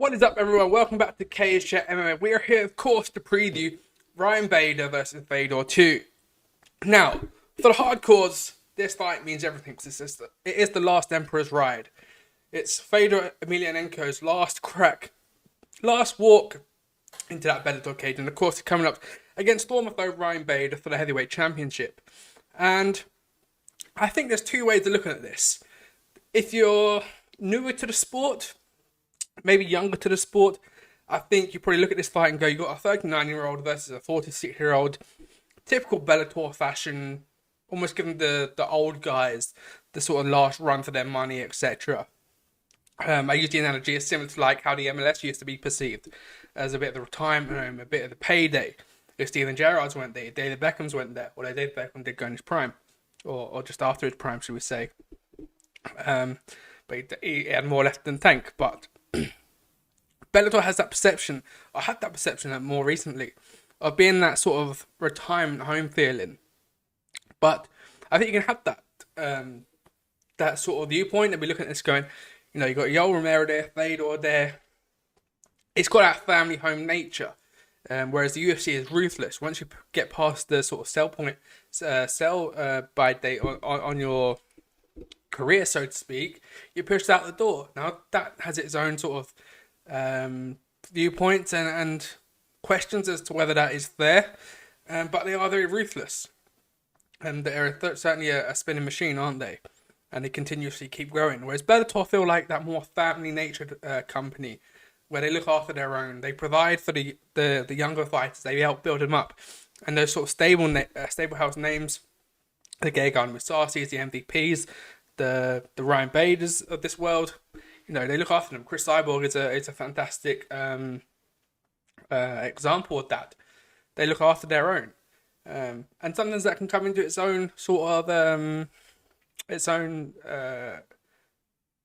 What is up, everyone? Welcome back to CageChat MMA. We are here, of course, to preview Ryan Bader versus Fedor 2. Now, for the hardcores, this fight means everything. It is the last Emperor's Ride. It's Fedor Emelianenko's last walk into that Bellator cage. And, of course, coming up against former foe Ryan Bader for the heavyweight championship. And I think there's two ways of looking at this. If you're newer to the sport, maybe younger to the sport, I think you probably look at this fight and go, you got a 39-year-old versus a 46-year-old, typical Bellator fashion, almost giving the old guys the sort of last run for their money, etc. I use the analogy as similar to like how the MLS used to be perceived as a bit of the retirement home, a bit of the payday. If Steven Gerrard's went there, David Beckham's went there, although David Beckham did go in his prime, or just after his prime, should we say. But he had more left than tank, but Bellator has that perception, or had that perception more recently, of being that sort of retirement home feeling. But I think you can have that sort of viewpoint and be looking at this going, you know, you got Yoel Romero there, Fedor there. It's got that family home nature, whereas the UFC is ruthless. Once you get past the sort of sell by date on your career, so to speak, you're pushed out the door. Now that has its own sort of viewpoints and questions as to whether that is fair, but they are very ruthless, and they're certainly a spinning machine, aren't they? And they continuously keep growing. Whereas Bellator feel like that more family-natured company, where they look after their own, they provide for the younger fighters, they help build them up, and those sort of stable house names, the Gegard Mousasi's, the MVPs, the Ryan Baders of this world. You know, they look after them. Chris Cyborg is a fantastic example of that. They look after their own, and sometimes that can come into its own sort of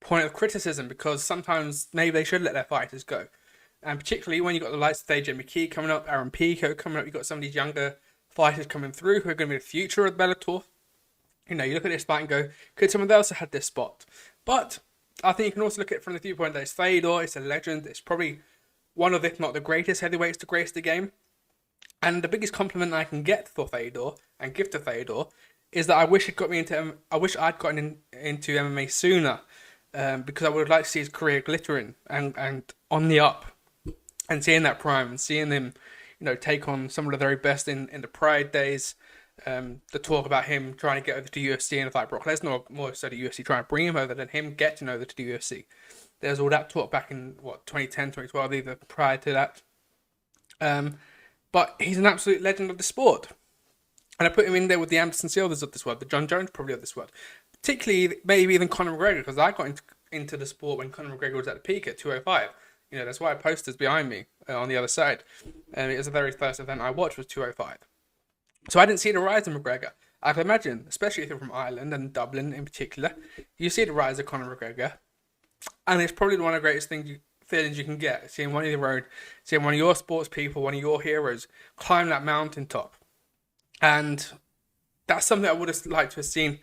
point of criticism, because sometimes maybe they should let their fighters go, and particularly when you got the likes of AJ McKee coming up, Aaron Pico coming up, you got some of these younger fighters coming through who are going to be the future of Bellator. You know, you look at this fight and go, could someone else have had this spot? But I think you can also look at it from the viewpoint that it's Fedor, it's a legend, it's probably one of, if not the greatest heavyweights to grace the game. And the biggest compliment I can get for Fedor and give to Fedor is that I wish I'd gotten into MMA sooner, because I would like to see his career glittering and on the up, and seeing that prime and seeing him, you know, take on some of the very best in the Pride days. The talk about him trying to get over to UFC and fight Brock Lesnar, more so the UFC trying to bring him over than him getting over to the UFC. There's all that talk back in 2010, 2012, either prior to that. But he's an absolute legend of the sport, and I put him in there with the Anderson Silvas of this world, the John Jones probably of this world, particularly maybe even Conor McGregor, because I got into the sport when Conor McGregor was at the peak at 205. You know, that's why posters behind me on the other side. It was the very first event I watched was 205. So I didn't see the rise of McGregor. I can imagine, especially if you're from Ireland and Dublin in particular, you see the rise of Conor McGregor, and it's probably one of the greatest feelings you can get, seeing one of your own, seeing one of your sports people, one of your heroes, climb that mountaintop. And that's something I would have liked to have seen,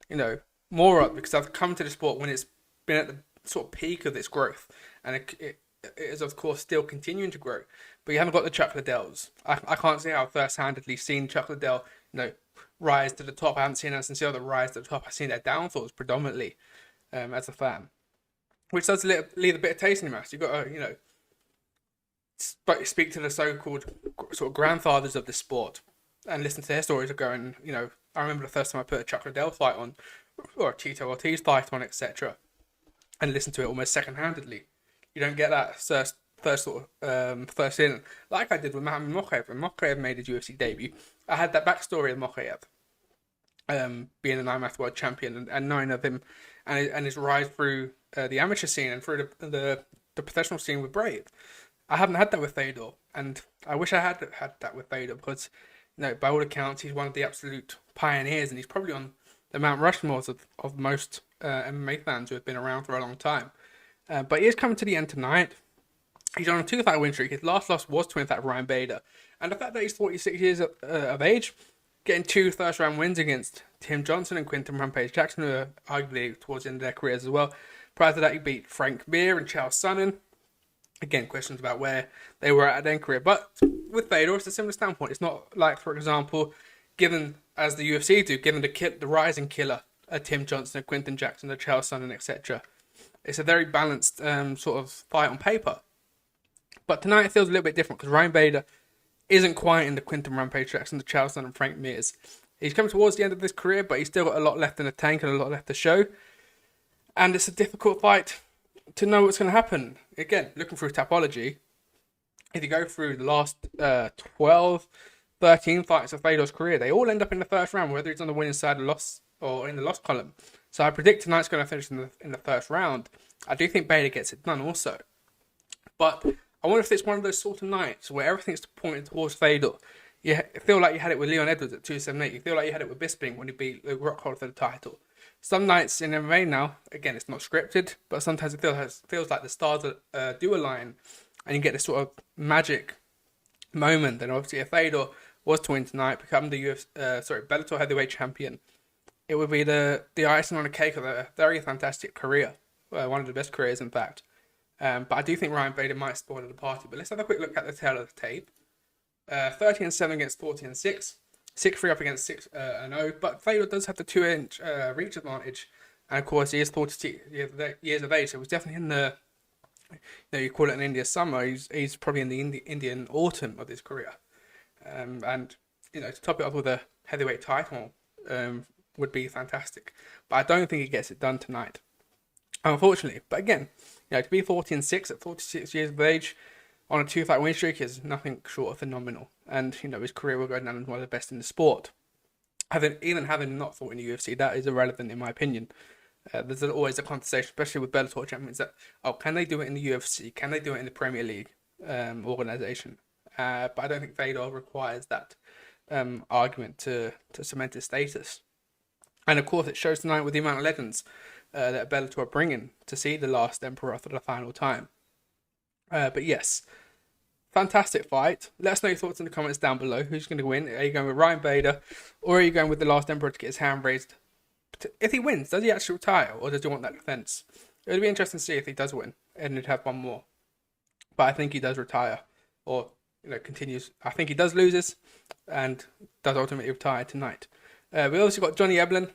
you know, more of, because I've come to the sport when it's been at the sort of peak of its growth, and it is, of course, still continuing to grow. But you haven't got the Chuck Liddells. I can't say how I've first-handedly seen Chuck Liddell, you know, rise to the top. I haven't seen Anderson Silva rise to the top. I've seen their downfalls predominantly as a fan, which does leave a bit of taste in your mouth. You've got to, you know, speak to the so-called sort of grandfathers of the sport and listen to their stories of going, you know, I remember the first time I put a Chuck Liddell fight on, or a Tito Ortiz fight on, etc., and listen to it almost second-handedly. You don't get that first in, like I did with Mohamed Mokaev. When Mokaev made his UFC debut, I had that backstory of Mokaev, being an IMAF world champion, and knowing of him and his rise through the amateur scene and through the professional scene with Brave. I haven't had that with Fedor, and I wish I had that with Fedor, because, you know, by all accounts, he's one of the absolute pioneers, and he's probably on the Mount Rushmores of most MMA fans who have been around for a long time. But he is coming to the end tonight. He's on a 2-fight win streak. His last loss was to, in fact, Ryan Bader. And the fact that he's 46 years of age, getting 2 first-round wins against Tim Johnson and Quinton Rampage Jackson, who are arguably towards the end of their careers as well. Prior to that, he beat Frank Mir and Charles Sonnen. Again, questions about where they were at their career. But with Fedor, it's a similar standpoint. It's not like, for example, given as the UFC do, given the rising killer, Tim Johnson, Quinton Jackson, Chael Sonnen, etc. It's a very balanced sort of fight on paper. But tonight it feels a little bit different because Ryan Bader isn't quite in the Quinton Rampage Jackson, the Chael Sonnen, and Frank Mears. He's coming towards the end of his career, but he's still got a lot left in the tank and a lot left to show. And it's a difficult fight to know what's going to happen. Again, looking through Tapology, if you go through the last 12, 13 fights of Fedor's career, they all end up in the first round, whether he's on the winning side or loss or in the loss column. So I predict tonight's going to finish in the first round. I do think Bader gets it done also. But I wonder if it's one of those sort of nights where everything's pointing towards Fedor. You feel like you had it with Leon Edwards at 278. You feel like you had it with Bisping when he beat Luke Rockhold for the title. Some nights in MMA now, again, it's not scripted, but sometimes it feels like the stars do align and you get this sort of magic moment. And obviously, if Fedor was to win tonight, become the Bellator heavyweight champion, it would be the icing on the cake of a very fantastic career. One of the best careers, in fact. But I do think Ryan Bader might spoil the party. But let's have a quick look at the tail of the tape. 30-7 against 40-6. 6-3 up against 6-0. But Fedor does have the 2-inch reach advantage. And of course, he is 42 years of age. So he's definitely in the, you call it an Indian summer. He's probably in the Indian autumn of his career. And, to top it off with a heavyweight title would be fantastic. But I don't think he gets it done tonight, unfortunately. But again, to be 40-6 at 46 years of age on a 2-fight win streak is nothing short of phenomenal. And, his career will go down as one of the best in the sport. Even having not fought in the UFC, that is irrelevant in my opinion. There's always a conversation, especially with Bellator champions, that, can they do it in the UFC? Can they do it in the Premier League organisation? But I don't think Fedor requires that argument to cement his status. And of course, it shows tonight with the amount of legends that Bellator are bringing to see the last Emperor for the final time. But yes, fantastic fight. Let us know your thoughts in the comments down below. Who's going to win? Are you going with Ryan Bader, or are you going with the last Emperor to get his hand raised? If he wins, does he actually retire, or does he want that defense? It would be interesting to see if he does win, and he'd have one more. But I think he does retire, or continues. I think he does loses, and does ultimately retire tonight. We also got Johnny Eblen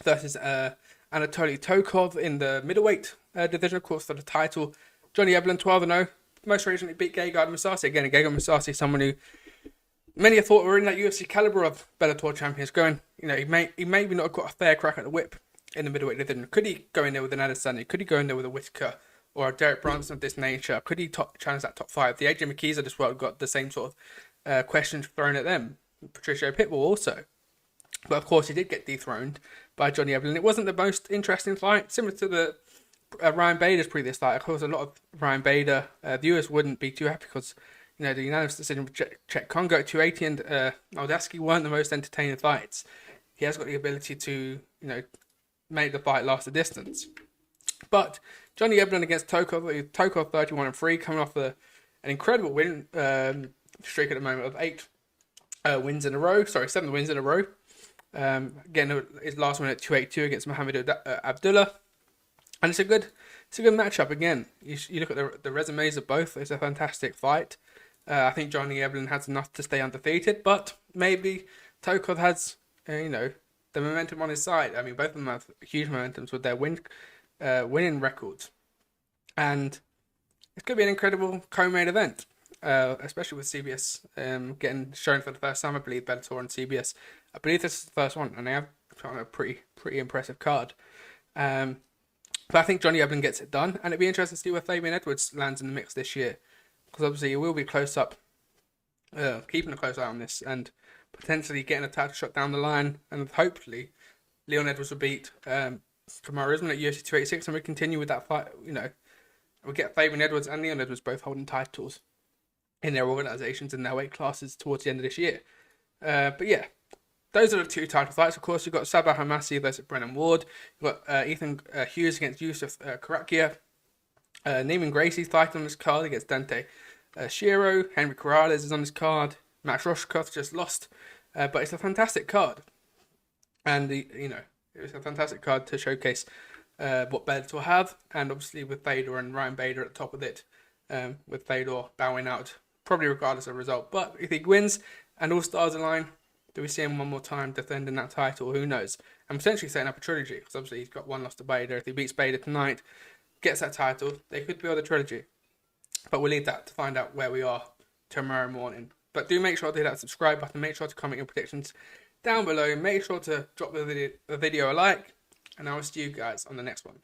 versus Anatoly Tokov in the middleweight division, of course, for the title. Johnny Eblen, 12-0, most recently beat Gegard Mousasi. Again, Gegard Mousasi, someone who many have thought were in that UFC caliber of Bellator champions. He maybe not got a fair crack at the whip in the middleweight division. Could he go in there with an Adesanya? Could he go in there with a Whittaker or a Derek Brunson of this nature? Could he challenge that top 5? The AJ McKees of this world got the same sort of questions thrown at them. Patricio Pitbull also. But of course, he did get dethroned by Johnny Eblen. It wasn't the most interesting fight, similar to the Ryan Bader's previous fight. Of course, a lot of Ryan Bader viewers wouldn't be too happy because the unanimous decision with Czech Congo at 280 and Moldaski weren't the most entertaining fights. He has got the ability to make the fight last a distance. But Johnny Eblen against Tokov 31-3, coming off an incredible win streak at the moment of 7 wins in a row. Again, his last one at 282 against Mohamed Abdullah, and it's a good matchup. Again, you look at the resumes of both. It's a fantastic fight. I think Johnny Eblen has enough to stay undefeated, but maybe Tokov has the momentum on his side. I mean, both of them have huge momentums with their winning records, and it's going to be an incredible co-main event. Especially with CBS getting shown for the first time, I believe, Bellator and CBS. I believe this is the first one, and they have a pretty impressive card. But I think Johnny Eblen gets it done, and it'd be interesting to see where Fabian Edwards lands in the mix this year, because obviously he will be close up, keeping a close eye on this, and potentially getting a title shot down the line, and hopefully Leon Edwards will beat Kamaru Usman at UFC 286, and we continue with that fight. We get Fabian Edwards and Leon Edwards both holding titles in their organisations in their weight classes towards the end of this year. But yeah, those are the 2 title fights. Of course, you've got Sabah Hamasi versus Brennan Ward. You've got Ethan Hughes against Yusuf Karakia. Neiman Gracie's fight on this card against Dante Shiro. Henry Corrales is on this card. Max Roshkov just lost. But it's a fantastic card. And, it's a fantastic card to showcase what Bellator have. And obviously with Fedor and Ryan Bader at the top of it, with Fedor bowing out, probably regardless of result. But if he wins and all stars align, do we see him one more time defending that title? Who knows? And potentially setting up a trilogy, because obviously he's got one loss to Bader. If he beats Bader tonight, gets that title, they could build a trilogy. But we'll leave that to find out where we are tomorrow morning. But do make sure to hit that subscribe button. Make sure to comment your predictions down below. Make sure to drop the video a like. And I will see you guys on the next one.